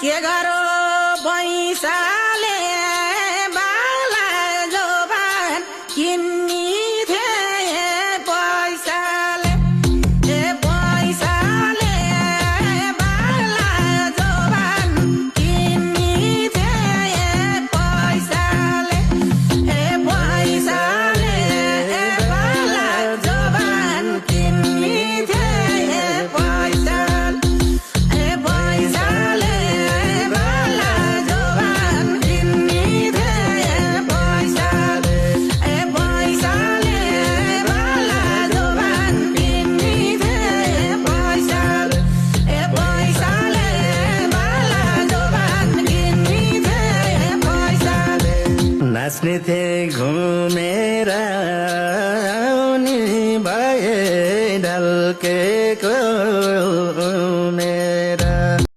के गरो पैसाले बाला जोबान किन्नी थिए पैसाले पैसाले बाला जोबान किन्नी थिए पैसाले पैसाले बाला जोबान किन्नी थिए पैसाले पैसाले बाला जोबान किन्नी थिए पैसाले पैसाले बाला जोबान किन्नी थिए पैसाले पैसाले बाला जोबान किन्नी थिए पैसाले नाच्ने थिए घुमेर